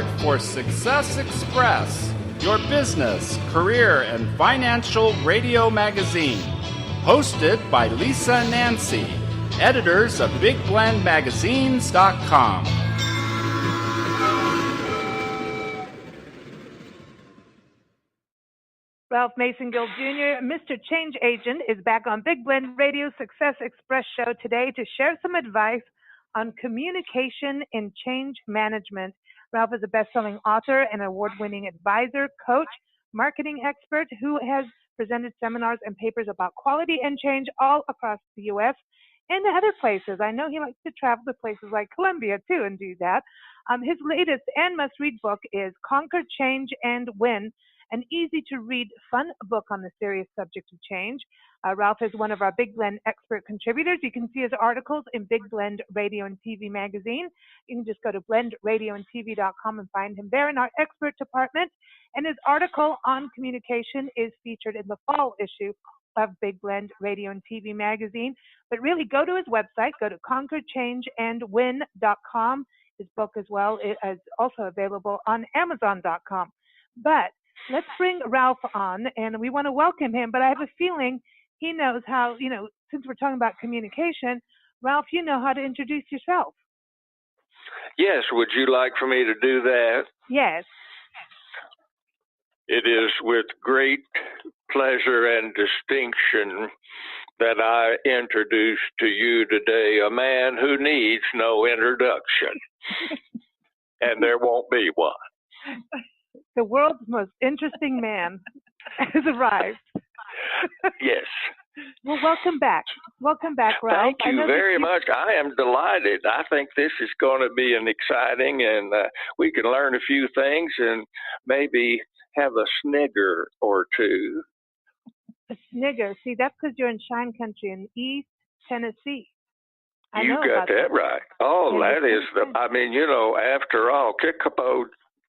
aboard for Success Express, your business, career, and financial radio magazine. Hosted by Lisa and Nancy, editors of BigBlendMagazines.com. Ralph Masengill Jr., Mr. Change Agent, is back on Big Blend Radio Success Express show today to share some advice on communication in change management. Ralph is a best-selling author and award-winning advisor, coach, marketing expert who has presented seminars and papers about quality and change all across the U.S. and other places. I know he likes to travel to places like Colombia, too, and do that. His latest and must-read book is Conquer, Change, and Win, an easy-to-read, fun book on the serious subject of change. Ralph is one of our Big Blend expert contributors. You can see his articles in Big Blend Radio and TV magazine. You can just go to blendradioandtv.com and find him there in our expert department. And his article on communication is featured in the fall issue of Big Blend Radio and TV magazine. But really, go to his website, go to conquerchangeandwin.com. His book as well is also available on Amazon.com. But let's bring Ralph on, and we want to welcome him, but I have a feeling he knows how, since we're talking about communication, Ralph, you know how to introduce yourself. Yes, would you like for me to do that? Yes. It is with great pleasure and distinction that I introduce to you today a man who needs no introduction, and there won't be one. The world's most interesting man has arrived. Yes. Well, welcome back. Welcome back, Ralph. Thank you very much. I am delighted. I think this is going to be an exciting, and we can learn a few things and maybe have a snigger or two. A snigger. See, that's because you're in Shine Country in East Tennessee. You got that right. Oh, that is after all,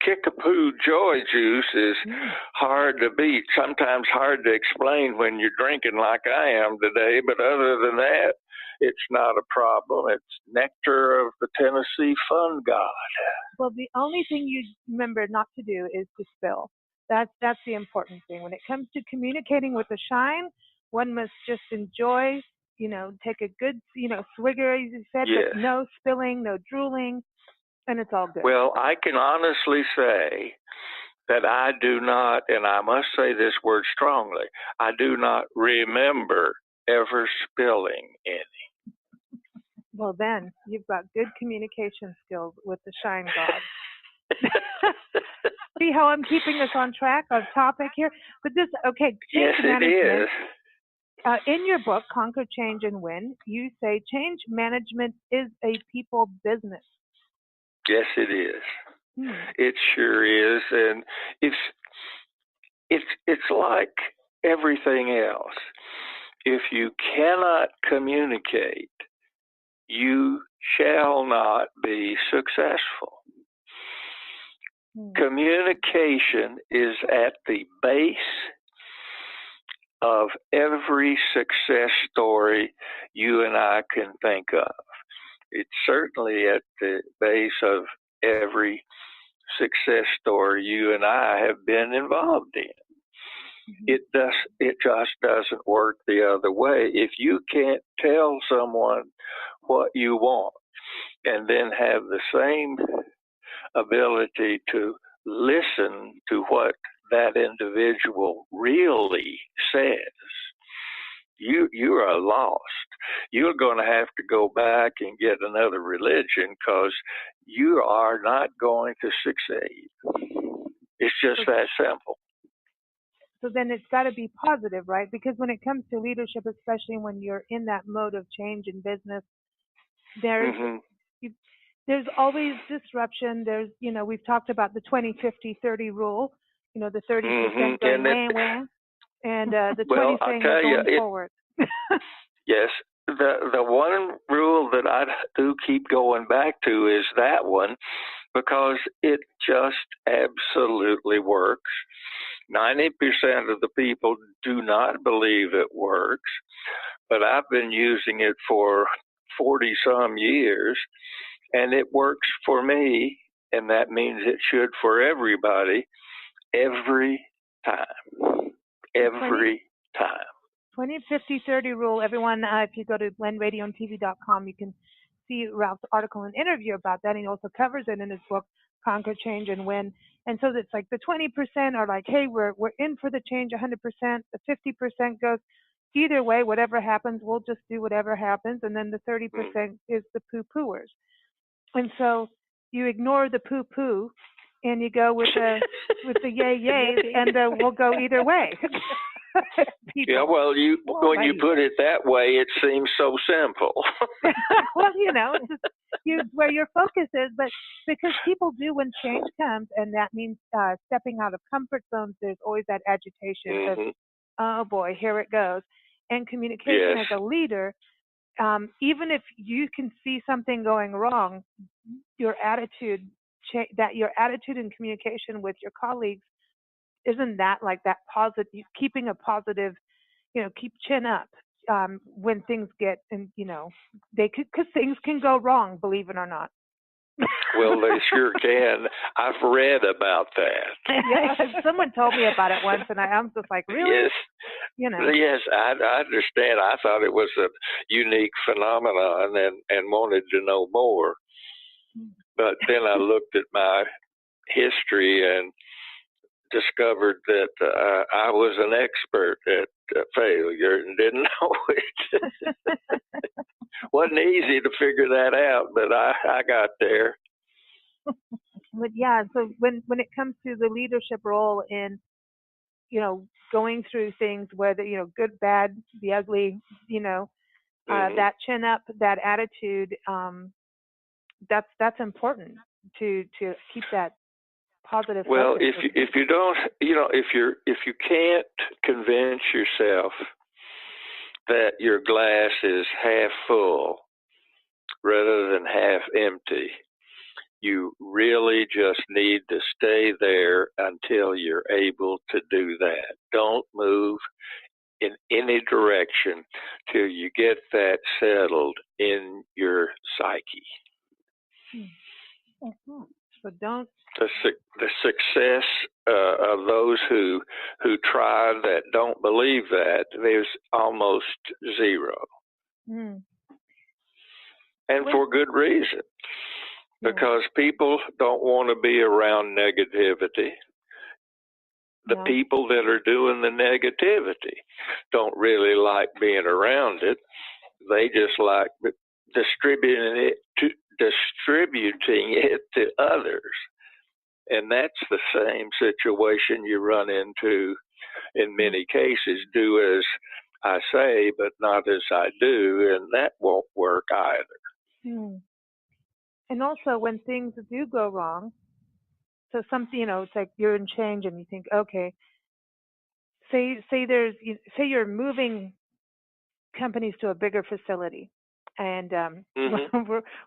Kickapoo Joy Juice is hard to beat, sometimes hard to explain when you're drinking like I am today, but other than that, it's not a problem. It's nectar of the Tennessee Fun God. Well, the only thing you remember not to do is to spill. That's the important thing. When it comes to communicating with the Shine, one must just enjoy, take a good, swigger, as you said, yes. But no spilling, no drooling. And it's all good. Well, I can honestly say that I do not, and I must say this word strongly, I do not remember ever spilling any. Well, then, you've got good communication skills with the Shine God. See how I'm keeping us on track, on topic here? But this, okay. Yes, it is. In your book, Conquer, Change, and Win, you say change management is a people business. Yes, it is. It sure is, and it's like everything else. If you cannot communicate, you shall not be successful. Communication is at the base of every success story you and I can think of. It's certainly at the base of every success story you and I have been involved in. It just doesn't work the other way. If you can't tell someone what you want and then have the same ability to listen to what that individual really says, you are lost. You're going to have to go back and get another religion because you are not going to succeed. It's just that simple. So then it's got to be positive, right? Because when it comes to leadership, especially when you're in that mode of change in business, there's always disruption. There's, we've talked about the 20-50-30 rule, the 30% going wah, and the 20 saying going forward. Yes, the one rule that I do keep going back to is that one because it just absolutely works. 90% of the people do not believe it works, but I've been using it for 40-some years, and it works for me and that means it should for everybody, every time. Every time. 20-50-30 rule. Everyone, if you go to blendradioandtv.com, you can see Ralph's article and interview about that. And he also covers it in his book, Conquer, Change, and Win. And so it's like the 20% are like, hey, we're in for the change 100%. The 50% goes, either way, whatever happens, we'll just do whatever happens. And then the 30% is the poo-pooers. And so you ignore the poo-poo and you go with the yay-yays, and we'll go either way. Yeah, well, when you put it that way, it seems so simple. Well, it's just where your focus is, but because people do when change comes, and that means stepping out of comfort zones, there's always that agitation of, oh boy, here it goes. And communication as a leader, even if you can see something going wrong, your attitude and communication with your colleagues, isn't that like that positive, keeping a positive, keep chin up when things get, and because things can go wrong, believe it or not. Well, they sure can. I've read about that. Yeah, someone told me about it once, and I'm just like, really? Yes. Yes, I understand. I thought it was a unique phenomenon and wanted to know more. But then I looked at my history and discovered that I was an expert at failure and didn't know it. Wasn't easy to figure that out, but I got there. But yeah, so when it comes to the leadership role in, going through things, whether, good, bad, the ugly, that chin up, that attitude, that's important to keep that positive. Well, if you don't, if you can't convince yourself that your glass is half full rather than half empty, you really just need to stay there until you're able to do that. Don't move in any direction till you get that settled in your psyche. So don't. The success of those who try that don't believe that, there's almost zero. And for good reason. Because people don't want to be around negativity. The people that are doing the negativity don't really like being around it. They just like distributing it to others. And that's the same situation you run into in many cases. Do as I say, but not as I do, and that won't work either. And also when things do go wrong, so something, it's like you're in change and you think, okay, say you're moving companies to a bigger facility, and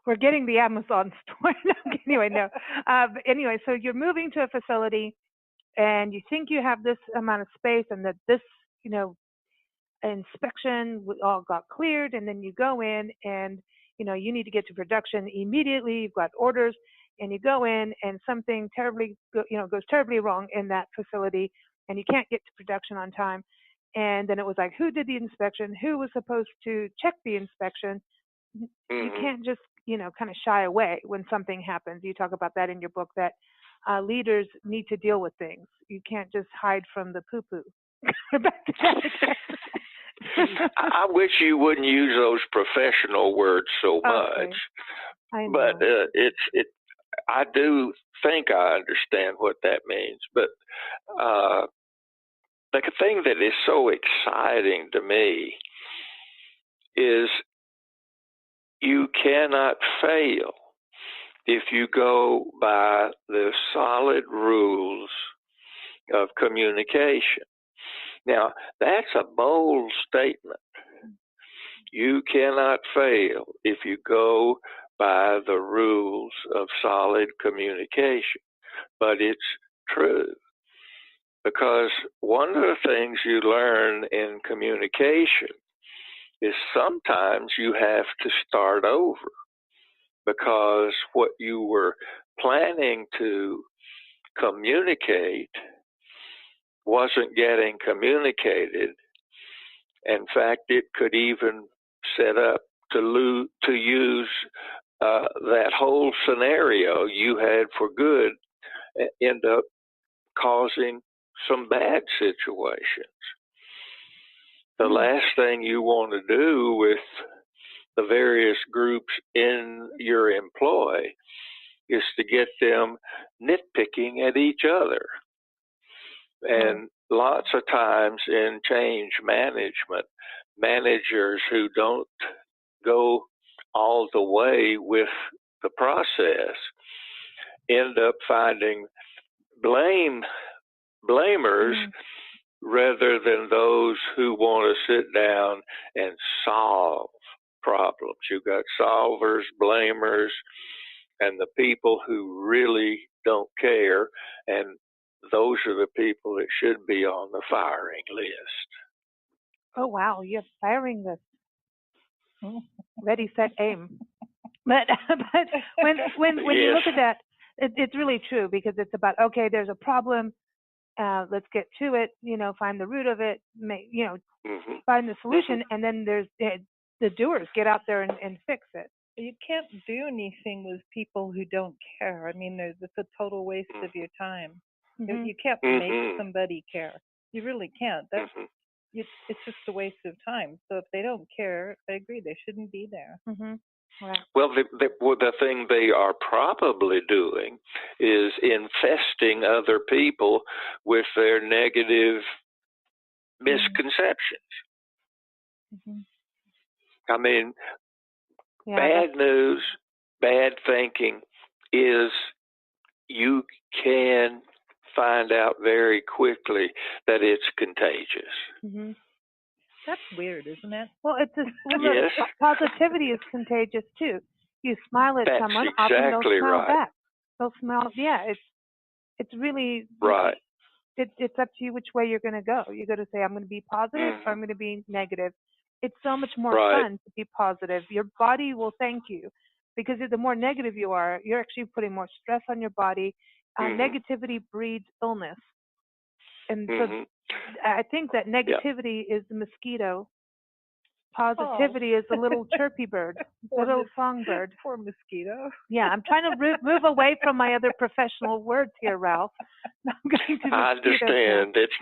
we're getting the Amazon store. Anyway, so you're moving to a facility and you think you have this amount of space and that this, inspection all got cleared, and then you go in and you need to get to production immediately. You've got orders, and you go in, and something terribly, goes terribly wrong in that facility, and you can't get to production on time. And then it was like, who did the inspection? Who was supposed to check the inspection? You can't just, kind of shy away when something happens. You talk about that in your book, that leaders need to deal with things. You can't just hide from the poo-poo. Back to that. I wish you wouldn't use those professional words so much. Okay. I know. But I do think I understand what that means. But the thing that is so exciting to me is you cannot fail if you go by the solid rules of communication. Now, that's a bold statement. You cannot fail if you go by the rules of solid communication. But it's true. Because one of the things you learn in communication is sometimes you have to start over, because what you were planning to communicate wasn't getting communicated. In fact, it could even set up to use that whole scenario you had for good, end up causing some bad situations. The last thing you want to do with the various groups in your employ is to get them nitpicking at each other. And lots of times in change management, managers who don't go all the way with the process end up finding blamers rather than those who want to sit down and solve problems. You've got solvers, blamers, and the people who really don't care, and those are the people that should be on the firing list. Oh, wow, you have firing list. Ready, set, aim. But when you look at that, it's really true, because it's about, okay, there's a problem, let's get to it, find the root of it, find the solution, and then there's the doers, get out there and fix it. You can't do anything with people who don't care. I mean, it's a total waste of your time. You can't make somebody care. You really can't. It's just a waste of time. So if they don't care, I agree, they shouldn't be there. Right. Well, the thing they are probably doing is infesting other people with their negative misconceptions. I mean, bad news, bad thinking is you can find out very quickly that it's contagious. That's weird, isn't it? Well, Yes. Positivity is contagious too. You smile at someone, exactly often they'll smile right. back. They'll smile. Yeah, it's really right. It's up to you which way you're going to go. You're going to say, I'm going to be positive, or I'm going to be negative. It's so much more fun to be positive. Your body will thank you, because the more negative you are, you're actually putting more stress on your body. Negativity breeds illness. And so I think that negativity is the mosquito. Positivity is the little chirpy bird, the little songbird. Poor mosquito. Yeah, I'm trying to move away from my other professional words here, Ralph. I'm going to I understand. It's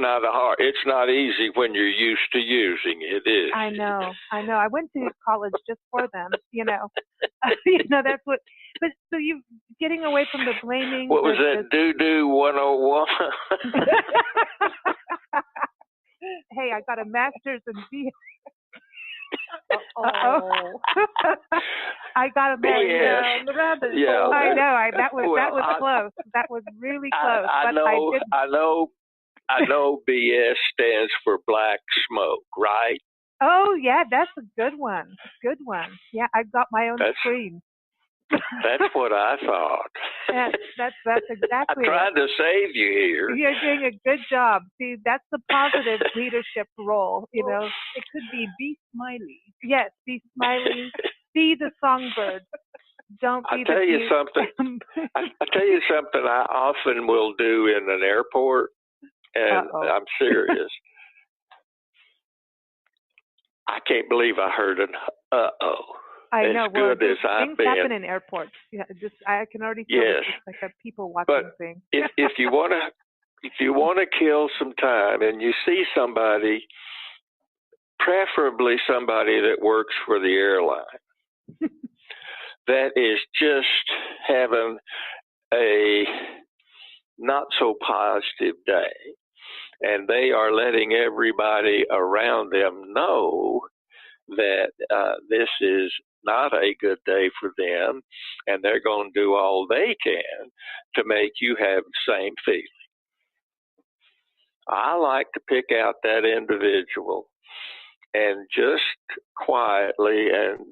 not easy when you're used to using it. It is. I know. I went to college just for them. That's what. But so you getting away from the blaming. What was that? Doo 101. Hey, I got a master's in B. I got a master's. Yeah. I know. That was close. That was really close. I know. BS stands for black smoke, right? Oh yeah, that's a good one. Good one. Yeah, I got my own screen. That's what I thought. That's exactly. I'm trying to save you here. You're doing a good job. See, that's the positive leadership role. It could be smiley. Yes, be smiley. Be the songbird. Don't be I'll tell you something. I often will do in an airport, and I'm serious. I can't believe I heard an uh-oh. I know. Things happen in airports. Yeah, I can already feel it's like a people watching thing. if you want to kill some time, and you see somebody, preferably somebody that works for the airline, that is just having a not so positive day, and they are letting everybody around them know that this is not a good day for them, and they're going to do all they can to make you have the same feeling. I like to pick out that individual and just quietly and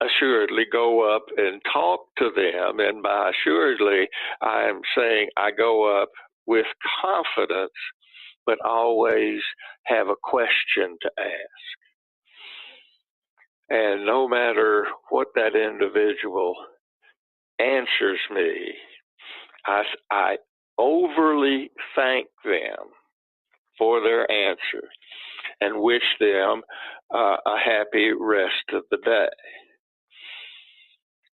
assuredly go up and talk to them. And by assuredly, I am saying I go up with confidence, but always have a question to ask. And no matter what that individual answers me, I overly thank them for their answer and wish them a happy rest of the day.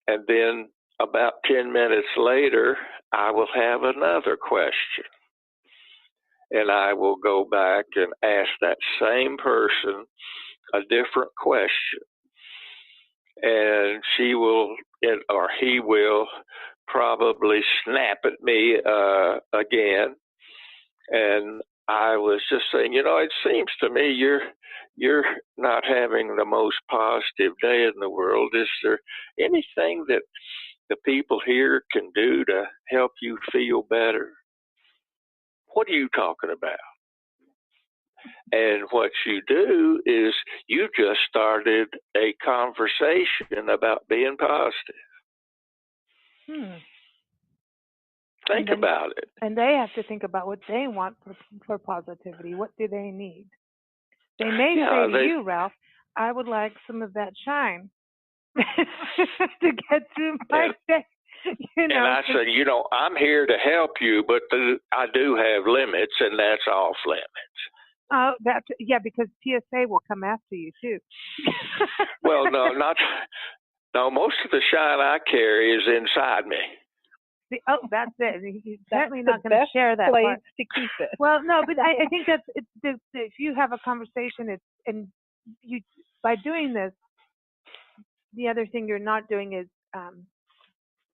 And then about 10 minutes later, I will have another question. And I will go back and ask that same person a different question. And she will, or he will, probably snap at me again. And I was just saying, it seems to me you're not having the most positive day in the world. Is there anything that the people here can do to help you feel better? What are you talking about? And what you do is you just started a conversation about being positive. Think about it. And they have to think about what they want for positivity. What do they need? They may say to you, Ralph, I would like some of that shine to get through my day. And I said, I'm here to help you, but I do have limits, and that's off limits. Because TSA will come after you too. Well, no, most of the shine I carry is inside me. That's it. He's certainly not going to share that place part. to keep it. Well, no, but I think if you have a conversation, by doing this, the other thing you're not doing is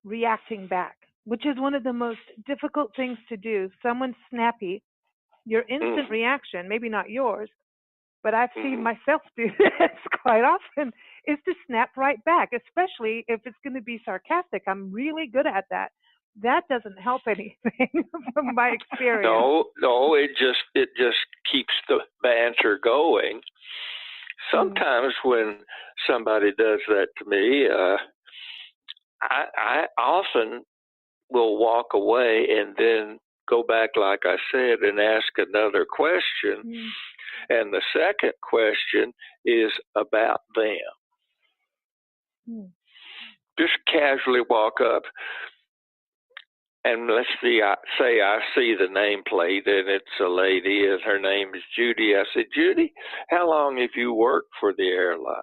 reacting back, which is one of the most difficult things to do. Someone's snappy, your instant reaction, maybe not yours, but I've seen myself do this quite often, is to snap right back, especially if it's going to be sarcastic. I'm really good at that. That doesn't help anything from my experience. No, it just keeps the banter going. Sometimes when somebody does that to me, I often will walk away and then go back, like I said, and ask another question. And the second question is about them. Just casually walk up. And let's see, I see the nameplate, and it's a lady, and her name is Judy. I said, Judy, how long have you worked for the airline?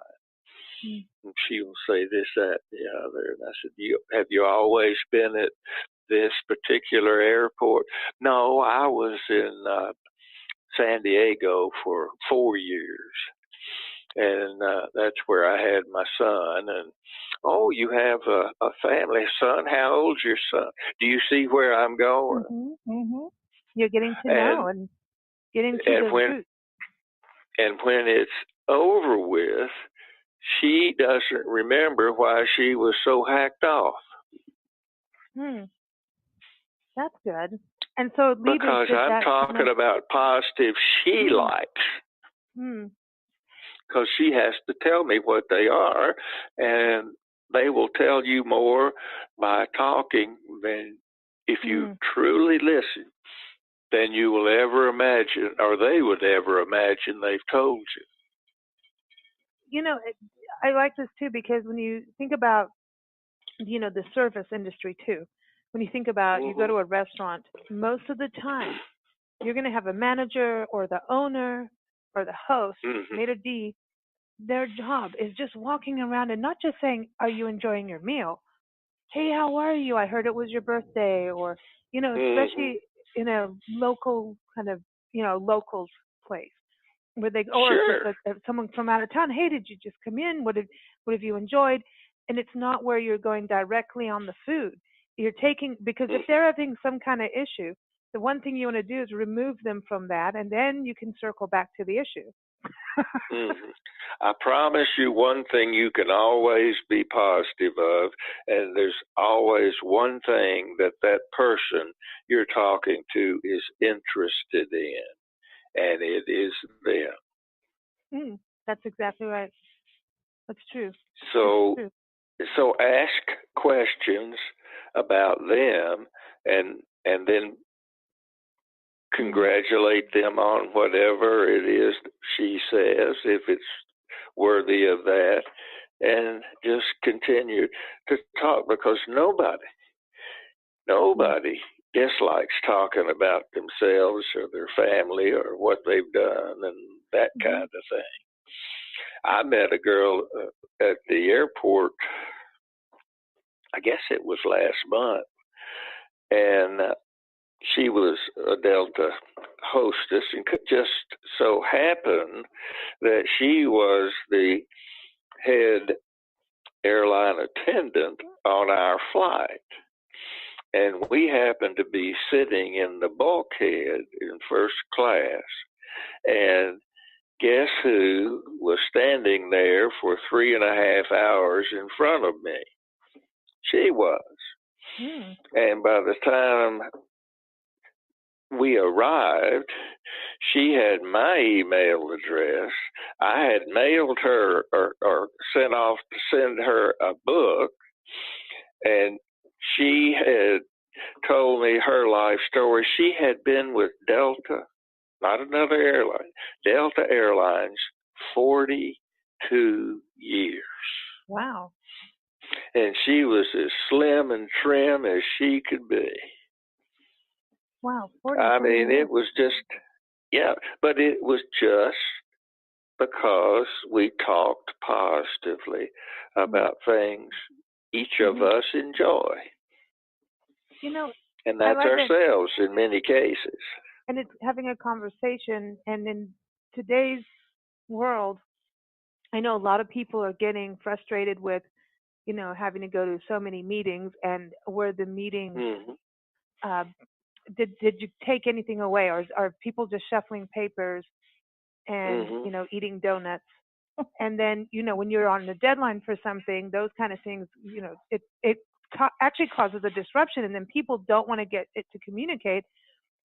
And she will say this, that, the other. And I said, have you always been at this particular airport? No, I was in San Diego for 4 years. And that's where I had my son. And, you have a family son. How old's your son? Do you see where I'm going? You're getting to know and getting to the root. And when it's over with, she doesn't remember why she was so hacked off. That's good. And so because I'm talking about positive she likes. Because she has to tell me what they are, and they will tell you more by talking than if you truly listen than you will ever imagine, or they would ever imagine they've told you. I like this too, because when you think about, the service industry too, when you think about you go to a restaurant, most of the time you're going to have a manager or the owner or the host, maitre d'. Their job is just walking around and not just saying, are you enjoying your meal? Hey, how are you? I heard it was your birthday. Or, especially in a local kind of, local place where they, or if someone from out of town, hey, did you just come in? What have you enjoyed? And it's not where you're going directly on the food. You're taking, because if they're having some kind of issue, the one thing you want to do is remove them from that, and then you can circle back to the issue. I promise you one thing you can always be positive of, and there's always one thing that person you're talking to is interested in, and it is them. That's exactly right. That's true. So ask questions about them, and then congratulate them on whatever it is she says, if it's worthy of that, and just continued to talk, because nobody dislikes talking about themselves or their family or what they've done and that kind of thing. I met a girl at the airport, I guess it was last month, and she was a Delta hostess, and could just so happen that she was the head airline attendant on our flight. And we happened to be sitting in the bulkhead in first class. And guess who was standing there for 3.5 hours in front of me? She was. And by the time we arrived, she had my email address. I had mailed her or sent off to send her a book, and she had told me her life story. She had been with Delta, not another airline, Delta Airlines, 42 years. Wow. And she was as slim and trim as she could be. Wow. I mean, it was just, but it was just because we talked positively about things each of us enjoy. And that's ourselves in many cases. And it's having a conversation. And in today's world, I know a lot of people are getting frustrated with, having to go to so many meetings, and where the meetings, did you take anything away, or are people just shuffling papers and, eating donuts? And then, when you're on the deadline for something, those kind of things, it actually causes a disruption, and then people don't want to get it to communicate.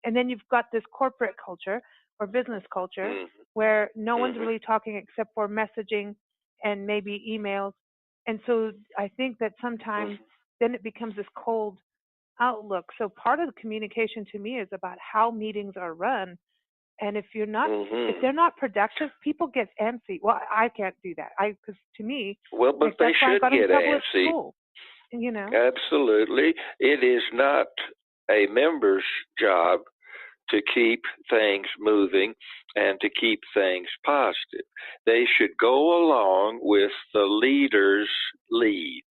And then you've got this corporate culture or business culture where no one's really talking except for messaging and maybe emails. And so I think that sometimes then it becomes this cold outlook. So part of the communication to me is about how meetings are run. And if you're not, if they're not productive, people get antsy. Well, I can't do that. Because to me, but they should get antsy. School, Absolutely. It is not a member's job to keep things moving and to keep things positive. They should go along with the leader's lead.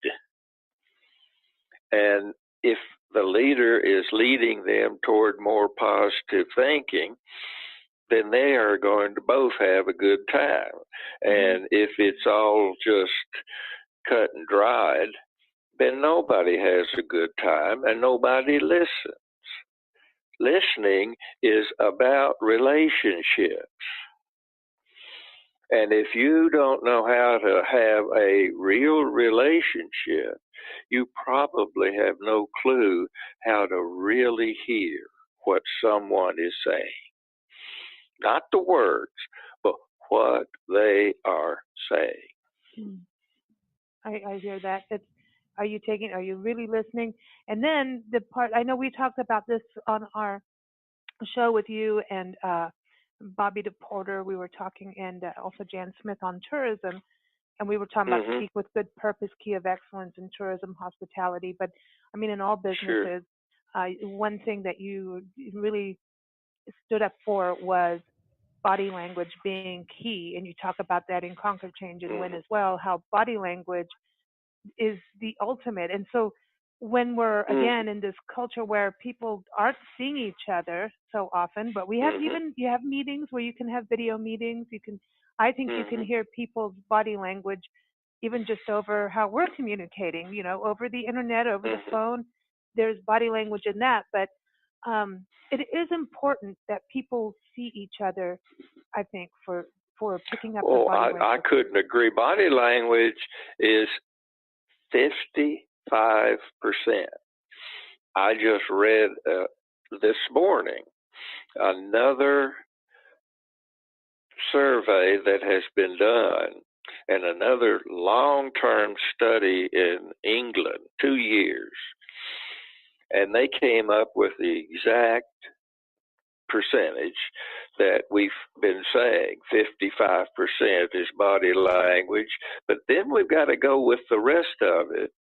And if the leader is leading them toward more positive thinking, then they are going to both have a good time. And if it's all just cut and dried, then nobody has a good time and nobody listens. Listening is about relationships. And if you don't know how to have a real relationship, you probably have no clue how to really hear what someone is saying. Not the words, but what they are saying. I hear that. Are you really listening? And then the part, I know we talked about this on our show with you and Bobby DePorter, we were talking, and also Jan Smith on tourism, and we were talking about Speak with Good Purpose, Key of Excellence in Tourism, Hospitality. But I mean, in all businesses, one thing that you really stood up for was body language being key, and you talk about that in Conquer, Change, and Win as well, how body language is the ultimate. And so when we're again in this culture where people aren't seeing each other so often, but we have you have meetings where you can have video meetings. I think you can hear people's body language even just over how we're communicating, over the internet, over the phone. There's body language in that, but it is important that people see each other, I think, for picking up the body language. I couldn't agree. Body language is 55%. I just read this morning another survey that has been done, and another long-term study in England, 2 years. And they came up with the exact percentage that we've been saying. 55% is body language, but then we've got to go with the rest of it,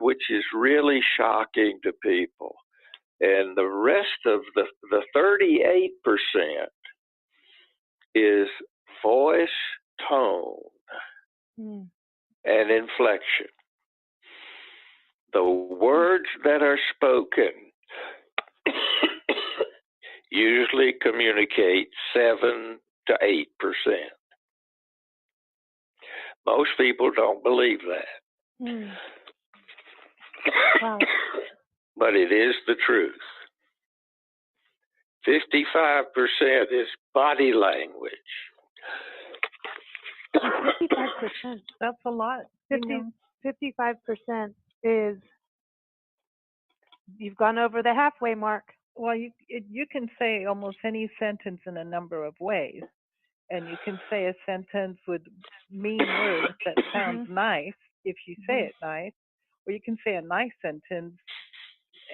which is really shocking to people. And the rest of the 38% is voice tone and inflection. The words that are spoken usually communicate 7 to 8%. Most people don't believe that. Wow. But it is the truth. 55% is body language. 55%. That's a lot. 55% is, you've gone over the halfway mark. Well, you can say almost any sentence in a number of ways. And you can say a sentence with mean words that sounds nice if you say it nice. Or you can say a nice sentence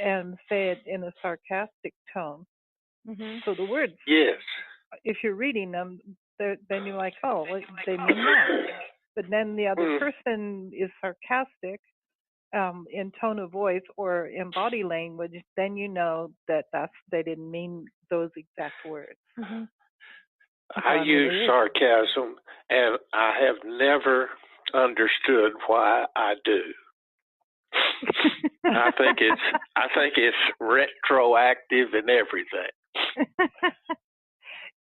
and say it in a sarcastic tone. So the words, yes, if you're reading them, then you're like, oh, well, they mean that. But then the other person is sarcastic in tone of voice or in body language, then you know that they didn't mean those exact words. I use sarcasm, and I have never understood why I do. I think it's retroactive in everything.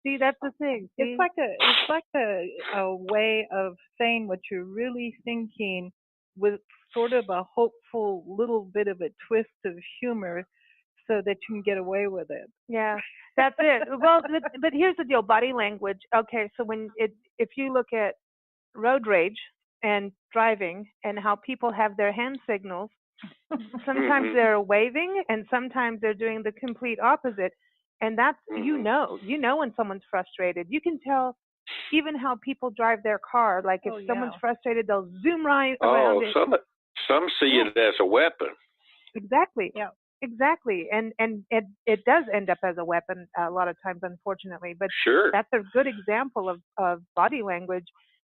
See, that's the thing. It's like a way of saying what you're really thinking with sort of a hopeful little bit of a twist of humor so that you can get away with it. Yeah, that's it. Well, but here's the deal, body language. Okay, so if you look at road rage and driving and how people have their hand signals, sometimes they're waving and sometimes they're doing the complete opposite. And that's, you know when someone's frustrated. You can tell even how people drive their car. Like if someone's frustrated, they'll zoom right around it. Some see it as a weapon. Exactly. Yeah. Exactly. And it does end up as a weapon a lot of times, unfortunately. But that's a good example of body language.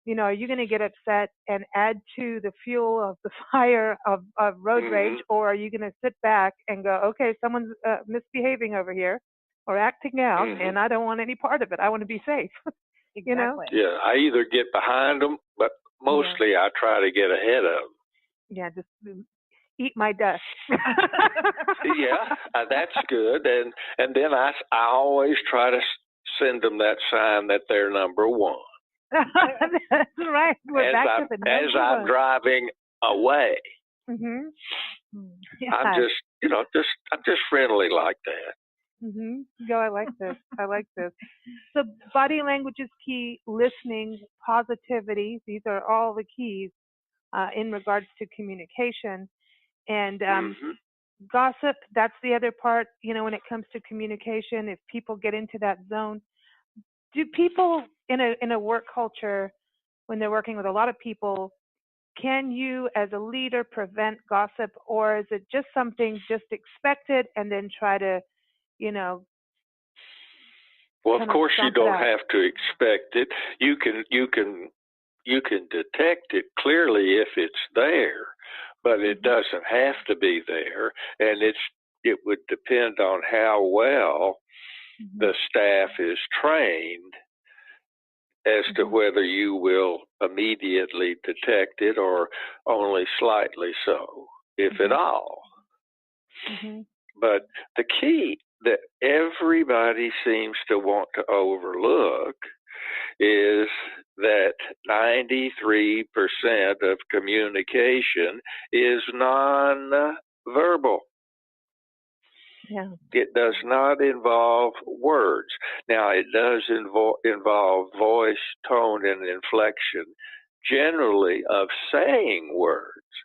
You know, are you going to get upset and add to the fuel of the fire of road rage, or are you going to sit back and go, okay, someone's misbehaving over here or acting out, and I don't want any part of it. I want to be safe. You know? Yeah, I either get behind them, but mostly I try to get ahead of them. Yeah, just eat my dust. Yeah, that's good. And then I always try to send them that sign that they're number one. That's right. We're back to the number as I'm one. driving away. Yeah. I'm just friendly like that. Go, I like this. I like this. So body language is key. Listening, positivity. These are all the keys in regards to communication. And gossip, that's the other part, you know, when it comes to communication. If people get into that zone, do people in a work culture, when they're working with a lot of people, can you as a leader prevent gossip, or is it just something just expected and then try to, you know? Well, of course you don't have to expect it. You can detect it clearly if it's there, but it doesn't have to be there, and it would depend on how well the staff is trained as to whether you will immediately detect it or only slightly so, if at all. But the key that everybody seems to want to overlook is that 93% of communication is non-verbal. Yeah. It does not involve words. Now, it does involve voice, tone, and inflection, generally of saying words,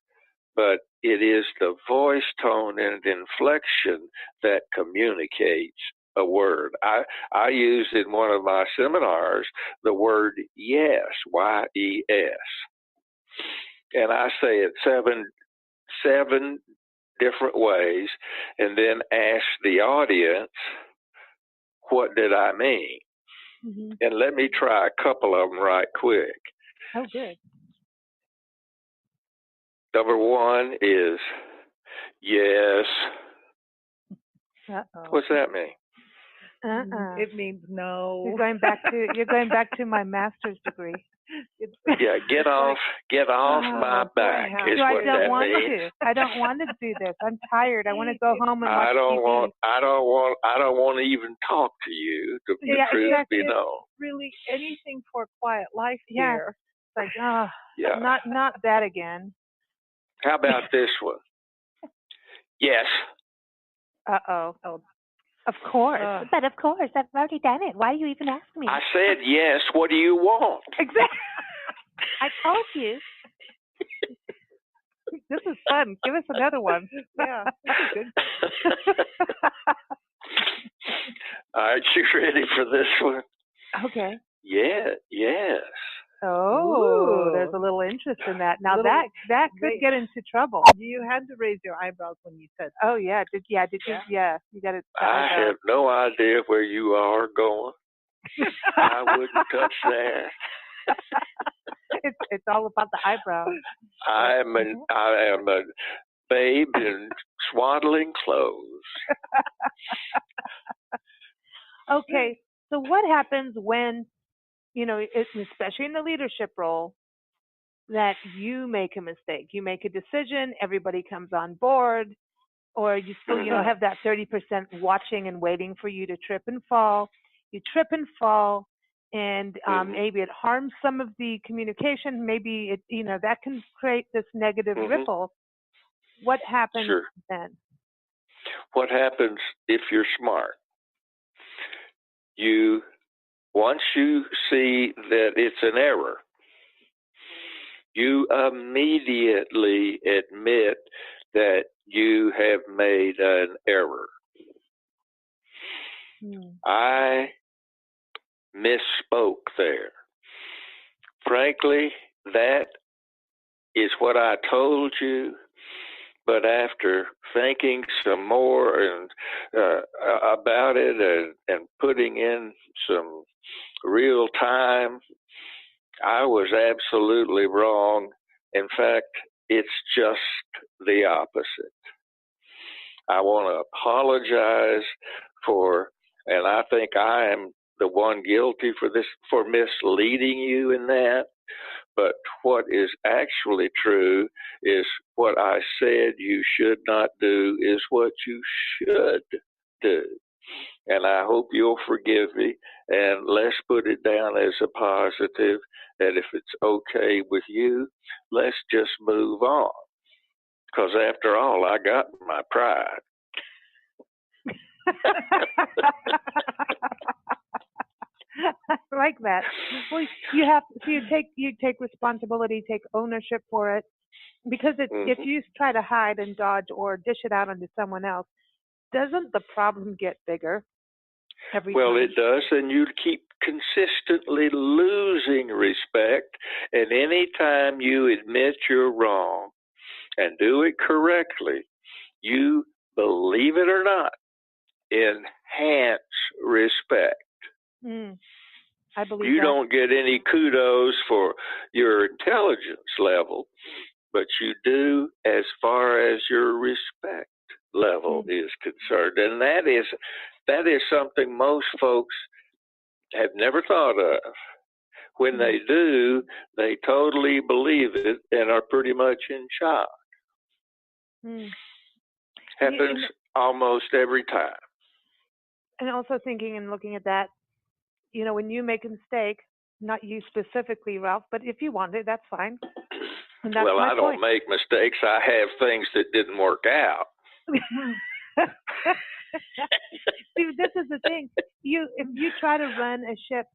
but it is the voice, tone, and inflection that communicates a word. I use in one of my seminars the word yes, Y-E-S, and I say it seven different ways, and then ask the audience what did I mean? Mm-hmm. And let me try a couple of them right quick. Oh, good. Number one is yes. Uh-oh. What's that mean? It means no. You're going back to my master's degree. Yeah, get off my back is what that means. I don't want to do this. I'm tired. I want to go home and watch TV. I don't want to even talk to you. The truth be known. Really, anything for a quiet life It's here. like, not that again. How about this one? Yes. Uh-oh. Oh. Of course. But of course, I've already done it. Why do you even ask me? I said yes. What do you want? Exactly. I told you. This is fun. Give us another one. Yeah. Good. All right, you ready for this one? Okay. Yeah. Yes. Oh, there's a little interest in that. Now that could get into trouble. You had to raise your eyebrows when you said that. Oh yeah. Did you? Yeah. You got it. I have no idea where you are going. I wouldn't touch that. It's all about the eyebrows. I am a babe in swaddling clothes. Okay. So what happens when, especially in the leadership role, that you make a mistake? You make a decision, everybody comes on board, or you still, have that 30% watching and waiting for you to trip and fall. You trip and fall, and maybe it harms some of the communication. Maybe it, that can create this negative ripple. What happens then? What happens if you're smart? Once you see that it's an error, you immediately admit that you have made an error. I misspoke there. Frankly, that is what I told you, but after thinking some more and about it and putting in some real time, I was absolutely wrong. In fact, it's just the opposite. I want to apologize and I think I am the one guilty for misleading you in that. But what is actually true is what I said you should not do is what you should do. And I hope you'll forgive me, and let's put it down as a positive, that if it's okay with you, let's just move on. Because after all, I got my pride. I like that. Well, you take responsibility, take ownership for it, because if you try to hide and dodge or dish it out onto someone else, doesn't the problem get bigger every time? Well, it does, and you keep consistently losing respect. And any time you admit you're wrong and do it correctly, you, believe it or not, enhance respect. I believe you that. don't get any kudos for your intelligence level, but you do as far as your respect level is concerned. And that is something most folks have never thought of. When they do, they totally believe it and are pretty much in shock. Happens almost every time. And also thinking and looking at that, when you make a mistake, not you specifically, Ralph, but if you want it, that's fine. And that's well, my I don't make mistakes. I have things that didn't work out. See, this is the thing. If you try to run a ship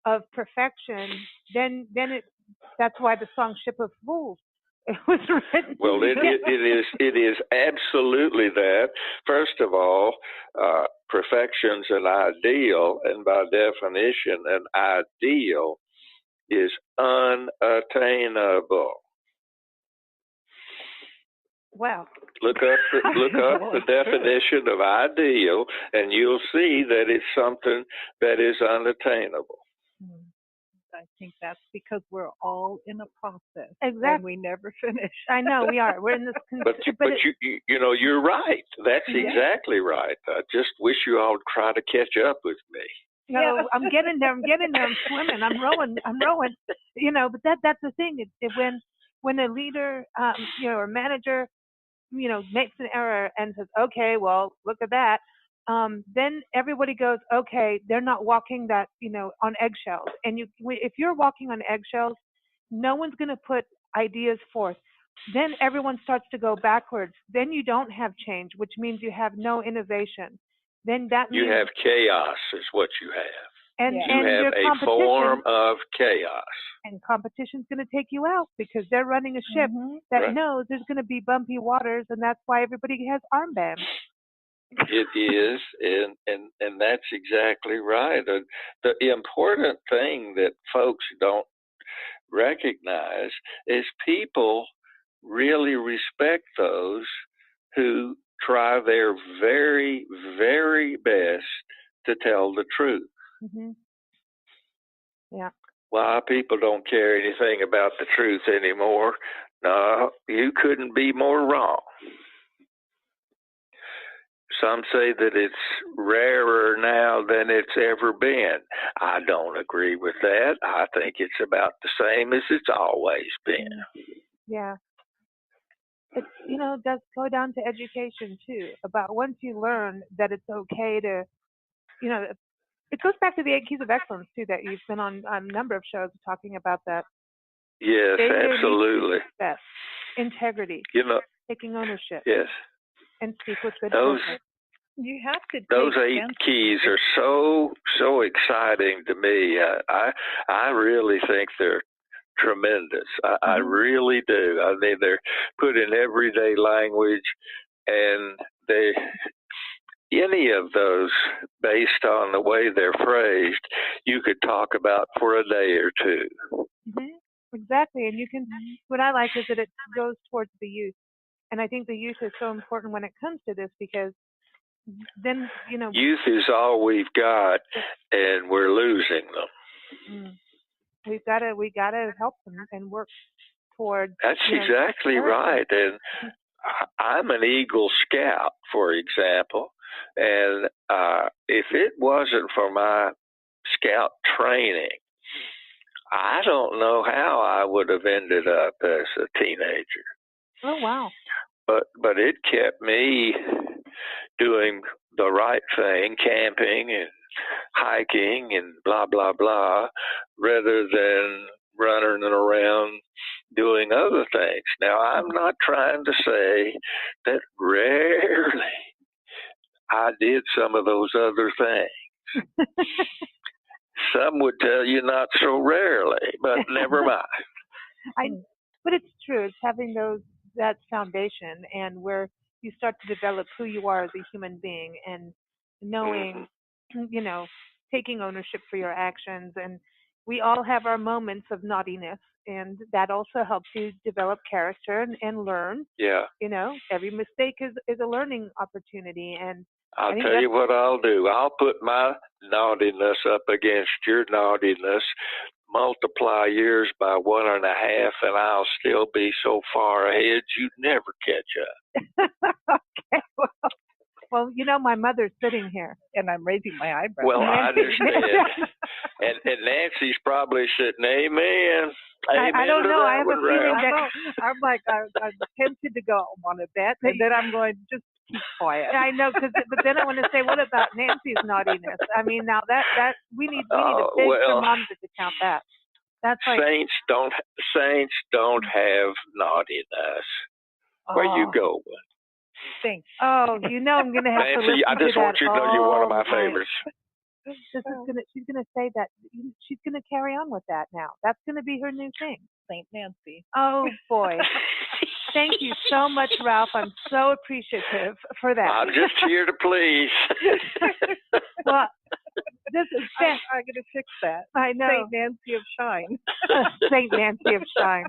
of perfection, then that's why the song "Ship of Fools" it was written. Well, it is absolutely that. First of all, perfection's an ideal, and by definition, an ideal is unattainable. Wow. Look up the definition of ideal, and you'll see that it's something that is unattainable. I think that's because we're all in a process. Exactly. And we never finish. I know we are. We're in this. But you're right. That's exactly right. I just wish you all would try to catch up with me. No, I'm getting there. I'm swimming. I'm rowing. But that's the thing. When a leader, or manager, makes an error and says, okay, well, look at that. Then everybody goes, okay, they're not walking that, on eggshells. And if you're walking on eggshells, no one's going to put ideas forth. Then everyone starts to go backwards. Then you don't have change, which means you have no innovation. Then that means you have chaos is what you have. And you have a form of chaos. And competition's going to take you out because they're running a ship that knows there's going to be bumpy waters, and that's why everybody has armbands. It is, and that's exactly right. The important thing that folks don't recognize is people really respect those who try their very, very best to tell the truth. Mm-hmm. Yeah. Why people don't care anything about the truth anymore? No, you couldn't be more wrong. Some say that it's rarer now than it's ever been. I don't agree with that. I think it's about the same as it's always been. Yeah. It does go down to education too. About once you learn that it's okay to, it goes back to the 8 Keys of Excellence too, that you've been on a number of shows talking about that. Yes, absolutely. Integrity. Taking ownership. Yes. And speak with good judgment. You have to. Those 8 keys are so exciting to me. I really think they're tremendous. I really do. I mean, they're put in everyday language, and any of those, based on the way they're phrased, you could talk about for a day or two. Mm-hmm. Exactly, and what I like is that it goes towards the youth, and I think the youth is so important when it comes to this because then youth is all we've got, and we're losing them. We gotta help them and work toward. That's exactly right, and I'm an Eagle Scout, for example, and if it wasn't for my Scout training, I don't know how I would have ended up as a teenager. Oh wow! But it kept me doing the right thing, camping and hiking and blah, blah, blah, rather than running around doing other things. Now, I'm not trying to say that rarely I did some of those other things. Some would tell you not so rarely, but never mind. But it's true. It's having that foundation and where you start to develop who you are as a human being and knowing, taking ownership for your actions. And we all have our moments of naughtiness, and that also helps you develop character and learn. Yeah. Every mistake is a learning opportunity. And I'll tell you what I'll do. I'll put my naughtiness up against your naughtiness, multiply yours by 1.5, and I'll still be so far ahead you'd never catch up. Okay, well, my mother's sitting here, and I'm raising my eyebrows. Well, I understand. and Nancy's probably sitting, amen. I don't know. I have a feeling that I'm like, I'm tempted to go on a bet, and then I'm going to just keep quiet. I know, but then I want to say, what about Nancy's naughtiness? I mean, now that we need a big thermometer to count that. That's like saints don't have naughtiness. Where you going? Thanks. Oh, I'm going to have Nancy, to listen I just to want that you to know you're one of my favorites. She's gonna say that. She's gonna carry on with that now. That's gonna be her new thing. Saint Nancy. Oh boy. Thank you so much, Ralph. I'm so appreciative for that. I'm just here to please. Well, this is I'm gonna fix that. I know. Saint Nancy of Shine. Saint Nancy of Shine.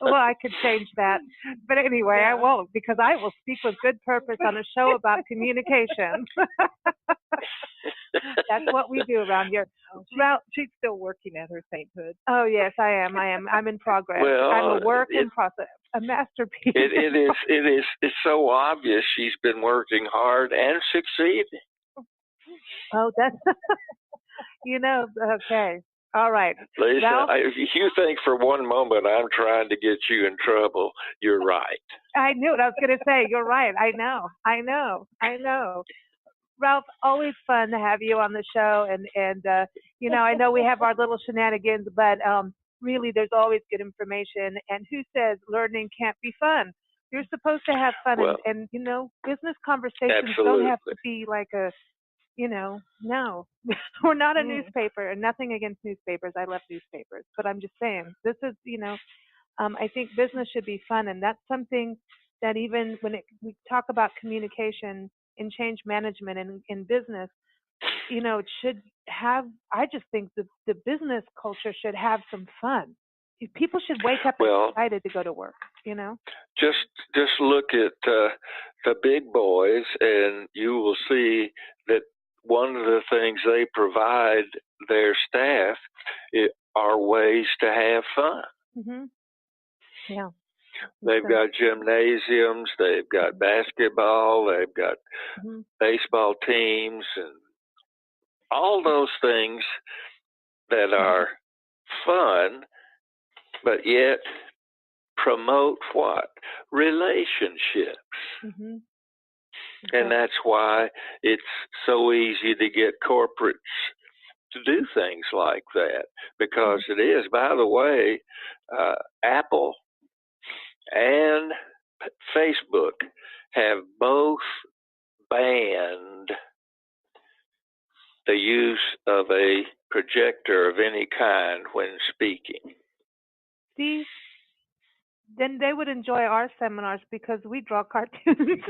Well, I could change that. But anyway, I won't because I will speak with good purpose on a show about communication. That's what we do around here. Well, she's still working at her sainthood. Oh, yes, I am. I'm in progress. Well, I'm a work in process, a masterpiece. It's so obvious she's been working hard and succeeding. Oh, that's, okay. All right. Lisa, Ralph, if you think for one moment I'm trying to get you in trouble, you're right. I knew it. I was going to say, you're right. I know. Ralph, always fun to have you on the show. And I know we have our little shenanigans, but really there's always good information. And who says learning can't be fun? You're supposed to have fun. Well, and business conversations absolutely. don't have to be like no, we're not a newspaper, and nothing against newspapers. I love newspapers, but I'm just saying this is, I think business should be fun, and that's something that even when we talk about communication in change management and in business, it should have. I just think the business culture should have some fun. People should wake up excited to go to work. Just look at the big boys, and you will see that one of the things they provide their staff are ways to have fun. Mm-hmm. Yeah. They've got gymnasiums, they've got basketball, they've got baseball teams, and all those things that are fun, but yet promote what? Relationships. Mm-hmm. And that's why it's so easy to get corporates to do things like that, because it is. By the way, Apple and Facebook have both banned the use of a projector of any kind when speaking. See? Then they would enjoy our seminars because we draw cartoons.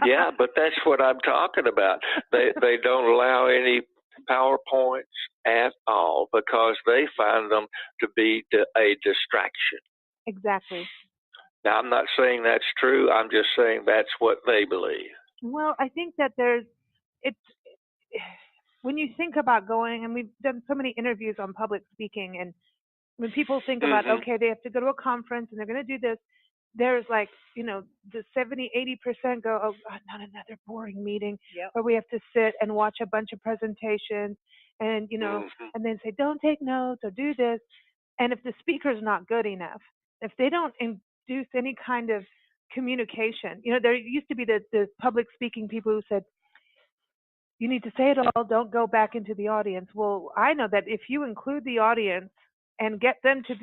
Yeah, but that's what I'm talking about. They don't allow any PowerPoints at all because they find them to be a distraction. Exactly. Now, I'm not saying that's true. I'm just saying that's what they believe. Well, I think that when you think about going, and we've done so many interviews on public speaking, and when people think about, okay, they have to go to a conference and they're going to do this, there's like, the 70-80% go, oh, God, not another boring meeting where we have to sit and watch a bunch of presentations and, and then say, don't take notes or do this. And if the speaker's not good enough, if they don't induce any kind of communication, there used to be the public speaking people who said, you need to say it all, don't go back into the audience. Well, I know that if you include the audience and get them to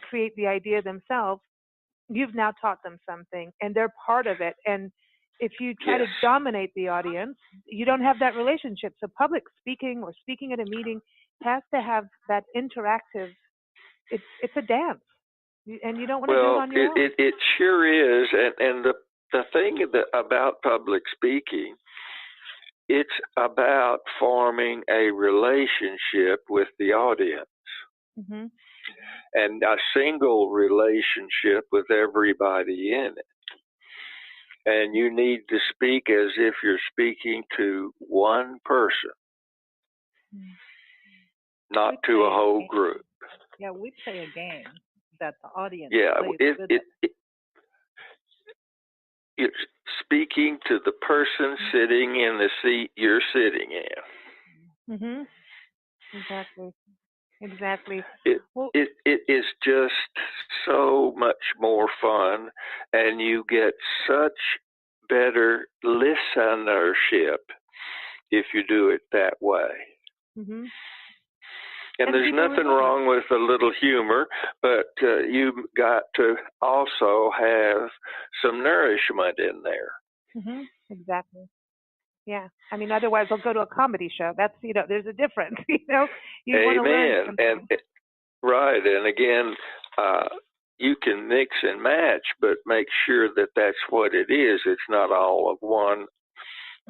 create the idea themselves, you've now taught them something, and they're part of it. And if you try to dominate the audience, you don't have that relationship. So public speaking or speaking at a meeting has to have that interactive. It's a dance, and you don't want to do it on your own. It sure is. And the thing about public speaking, it's about forming a relationship with the audience. Mm-hmm. And a single relationship with everybody in it. And you need to speak as if you're speaking to one person, not to a whole group. Yeah, we play a game that the audience plays. You're speaking to the person sitting in the seat you're sitting in. Mm-hmm. Exactly. It is just so much more fun, and you get such better listenership if you do it that way. Mm-hmm. And there's nothing wrong with a little humor, but you've got to also have some nourishment in there. Mm-hmm. Exactly. Yeah, I mean, otherwise I'll go to a comedy show. That's, there's a difference, You want to learn something. Right, and again, you can mix and match, but make sure that that's what it is. It's not all of one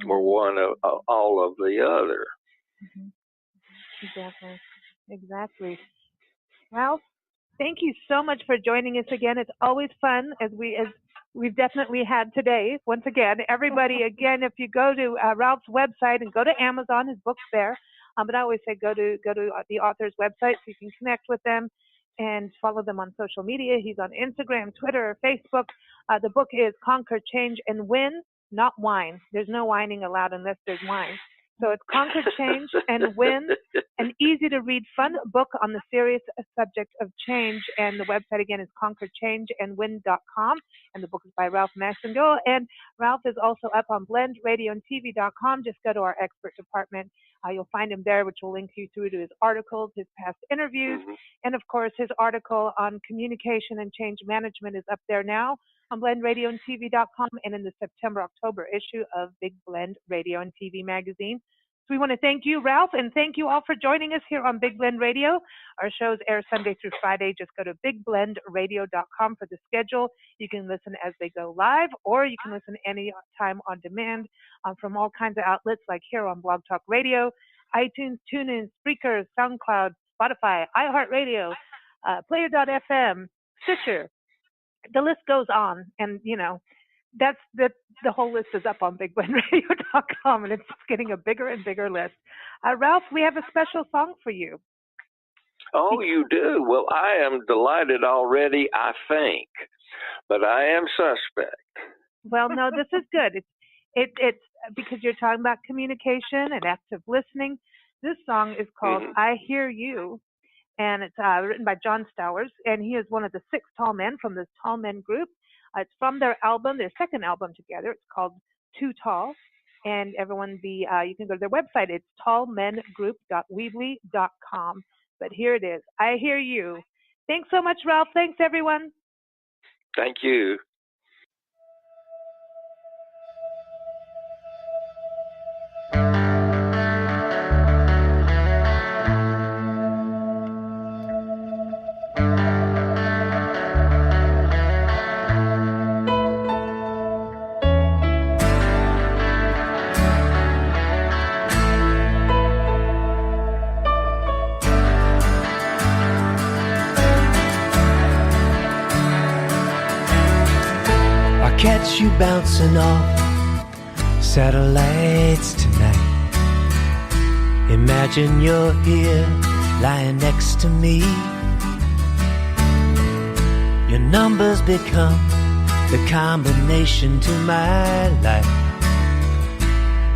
or one of all of the other. Mm-hmm. Exactly. Ralph, Thank you so much for joining us again. It's always fun, as we've definitely had today. Once again, everybody, again, if you go to Ralph's website and go to Amazon, his book's there. But I always say go to the author's website so you can connect with them and follow them on social media. He's on Instagram, Twitter, Facebook. The book is Conquer, Change, and Win, not whine. There's no whining allowed unless there's wine. So it's Conquer, Change, and Win, an easy-to-read, fun book on the serious subject of change. And the website, again, is conquerchangeandwin.com. And the book is by Ralph-Masengill. And Ralph is also up on blendradioandtv.com. Just go to our expert department. You'll find him there, which will link you through to his articles, his past interviews, and, of course, his article on communication and change management is up there now on blendradioandtv.com and in the September-October issue of Big Blend Radio and TV magazine. So we want to thank you, Ralph, and thank you all for joining us here on Big Blend Radio. Our shows air Sunday through Friday. Just go to bigblendradio.com for the schedule. You can listen as they go live, or you can listen anytime on demand from all kinds of outlets like here on Blog Talk Radio, iTunes, TuneIn, Spreaker, SoundCloud, Spotify, iHeartRadio, Player.fm, Stitcher. The list goes on, and that's the whole list is up on bigblendradio.com, and it's getting a bigger and bigger list. Ralph, we have a special song for you. Oh, you do? Well, I am delighted already, I think, but I am suspect. Well, no, this is good. It's because you're talking about communication and active listening. This song is called I Hear You. And it's written by John Stowers, and he is one of the 6 tall men from this Tall Men group. It's from their album, their second album together. It's called Too Tall, and everyone you can go to their website. It's tallmengroup.weebly.com. But here it is. I Hear You. Thanks so much, Ralph. Thanks, everyone. Thank you. Catch you bouncing off satellites tonight. Imagine you're here lying next to me. Your numbers become the combination to my life,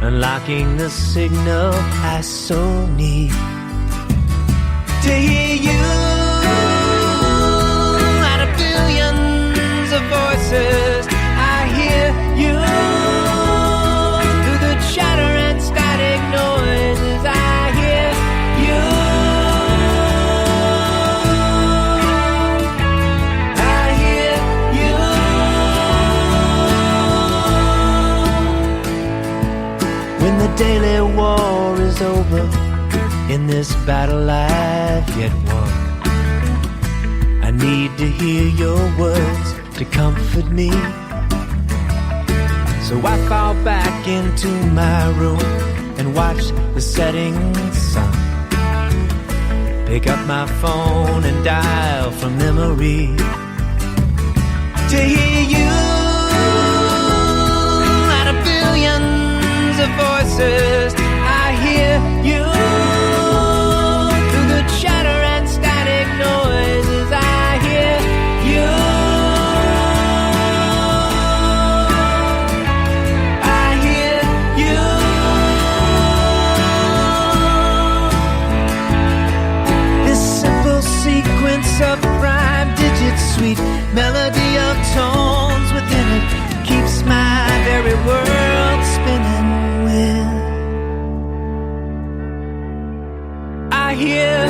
unlocking the signal I so need to hear you out of billions of voices. You through the chatter and static noises, I hear you. I hear you. When the daily war is over, in this battle I've yet won, I need to hear your words to comfort me. So I fall back into my room and watch the setting sun. Pick up my phone and dial from memory to hear you out of billions of voices. I hear you through the chatter and static noises. I hear you. Of prime digits, sweet melody of tones within it keeps my very world spinning with. I hear